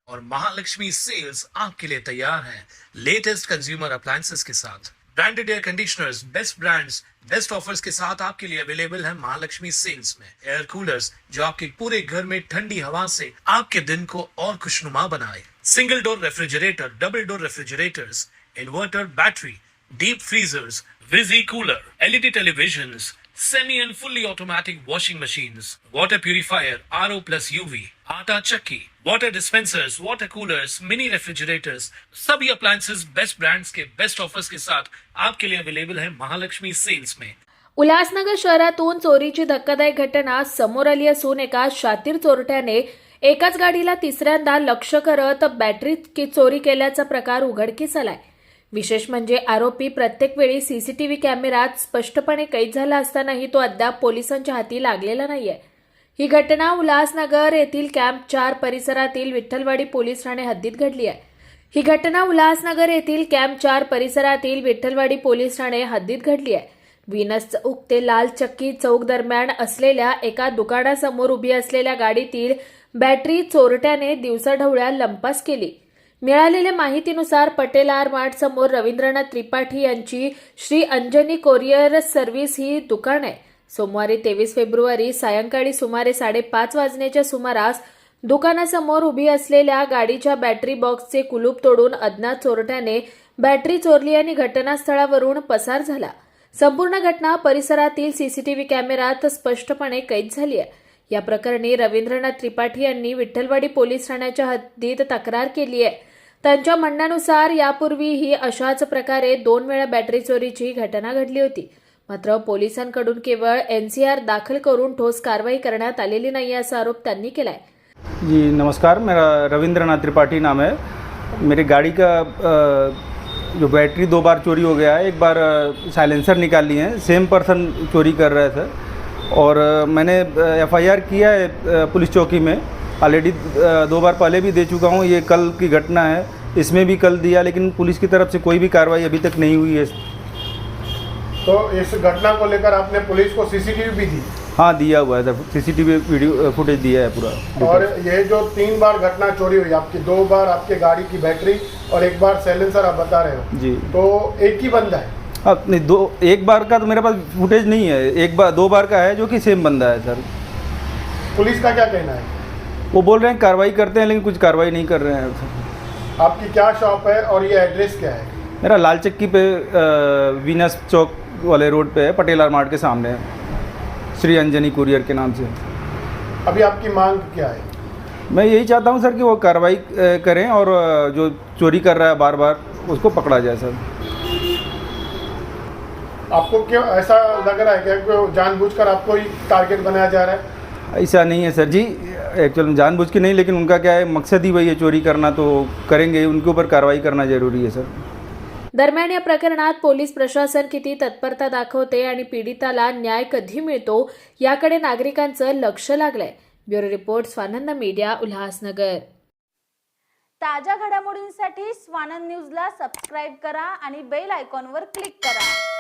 और महालक्ष्मी सेल्स आपके लिए तैयार है लेटेस्ट कंज्यूमर अप्लायंसेस के साथ। Branded air conditioners, best brands, best offers के साथ आपके लिए अवेलेबल है महालक्ष्मी सेल्स में। एयर कूलर्स जो आपके पूरे घर में ठंडी हवा से आपके दिन को और खुशनुमा बनाए। Single door refrigerator, double door refrigerators, inverter battery, deep freezers, विजी cooler, LED televisions, semi and fully automatic washing machines, water purifier, RO plus UV, आटा चक्की, water dispensers, water coolers, mini refrigerators, सभी appliances बेस्ट ब्रांड्स के best offers के साथ आपके लिए available है Mahalakshmi sales में। उल्हासनगर शहरातून चोरीची धक्कादायक घटना समोर आली असून एका शातीर चोरट्याने एकाच गाडीला तिसऱ्यांदा लक्ष्य करत बॅटरी चोरी केल्याचा प्रकार उघडकीस आलाय। विशेष म्हणजे आरोपी प्रत्येक वेळी सीसीटीव्ही कॅमेऱ्यात स्पष्टपणे कैद झाला असतानाही तो अद्याप पोलिसांच्या हाती लागलेला नाहीये। ही घटना उल्हासनगर येथील कॅम्प 4 परिसरातील विठ्ठलवाडी पोलीस ठाणे हद्दीत घडली आहे। ही घटना उल्हासनगर येथील कॅम्प 4 परिसरातील विठ्ठलवाडी पोलीस ठाणे हद्दीत घडली आहे। विनस चौक ते लाल चक्की चौक दरम्यान असलेल्या एका दुकानासमोर उभी असलेल्या गाडीतील बॅटरी चोरट्याने दिवसाढवळ्या लंपास केली। मिळालेल्या माहितीनुसार पटेल आर मार्ट समोर रवींद्रनाथ त्रिपाठी यांची श्री अंजनी कोरियर सर्व्हिस ही दुकान आहे। सोमवारी 23 फेब्रुवारी सायंकाळी सुमारे 5:30 वाजण्याच्या सुमारास दुकानासमोर उभी असलेल्या गाडीच्या बॅटरी बॉक्सचे कुलूप तोडून अज्ञात चोरट्याने बॅटरी चोरली आणि घटनास्थळावरून पसार झाला। संपूर्ण घटना परिसरातील सीसीटीव्ही कॅमेऱ्यात स्पष्टपणे कैद झाली आहे। या प्रकरणी रवींद्रनाथ त्रिपाठी यांनी विठ्ठलवाडी पोलीस ठाण्याच्या हद्दीत तक्रार केली आहे। त्यांच्या म्हणण्यानुसार यापूर्वीही अशाच प्रकारे 2 वेळा बॅटरी चोरीची घटना घडली होती। मात्र पोलिसांकडून केवळ एनसीआर दाखल करून ठोस कारवाई करण्यात आलेली नाही असा आरोप त्यांनी केलाय। जी नमस्कार, मेरा रविंद्रनाथ त्रिपाठी नाम है। मेरी गाड़ी का जो बैटरी 2 बार चोरी हो गया है। एक बार साइलेंसर निकाल लिए हैं, सेम पर्सन चोरी कर रहे थे और मैंने एफआईआर किया है पुलिस चौकी में। ऑलरेडी 2 बार पहले भी दे चुका हूँ। ये कल की घटना है, इसमें भी कल दिया, लेकिन पुलिस की तरफ से कोई भी कार्रवाई अभी तक नहीं हुई है। तो इस घटना को लेकर आपने पुलिस को सीसीटीवी भी दी? हाँ, दिया हुआ है सर, सीसीटीवी वीडियो फुटेज दिया है पूरा। और ये जो 3 बार घटना चोरी हुई आपकी, 2 बार आपके गाड़ी की बैटरी और 1 बार साइलेंसर आप बता रहे हो जी, तो एक ही बंदा है? हाँ नहीं, 1 बार का तो मेरे पास फुटेज नहीं है। 2 बार का है जो कि सेम बंदा है सर। पुलिस का क्या कहना है? वो बोल रहे हैं कार्रवाई करते हैं, लेकिन कुछ कार्रवाई नहीं कर रहे हैं सर। आपकी क्या शॉप है और ये एड्रेस क्या है? मेरा लाल चक्की पे वीनस चौक वाले रोड पे है, पटेल आर मार्ट के सामने है, श्री अंजनी कुरियर के नाम से। अभी आपकी मांग क्या है? मैं यही चाहता हूँ सर कि वो कार्रवाई करें और जो चोरी कर रहा है बार बार उसको पकड़ा जाए सर। आपको क्यों ऐसा लग रहा है क्या कि जानबूझकर आपको ही टारगेट बनाया जा रहा है? ऐसा नहीं है सर जी, एक्चुअली जानबूझ के नहीं, लेकिन उनका क्या है, मकसद ही वही है चोरी करना, तो करेंगे, उनके ऊपर कार्रवाई करना जरूरी है सर। दरम्यान या प्रकरणात पोलीस प्रशासन किती तत्परता दाखवते आणि पीडिताला न्याय कधी मिळतो याकडे नागरिकांचं लक्ष लागलंय। Bureau report, Swanand media, Ulhasnagar. ताज्या घडामोडींसाठी स्वानंद न्यूजला सबस्क्राइब करा आणि बेल आयकॉनवर क्लिक करा।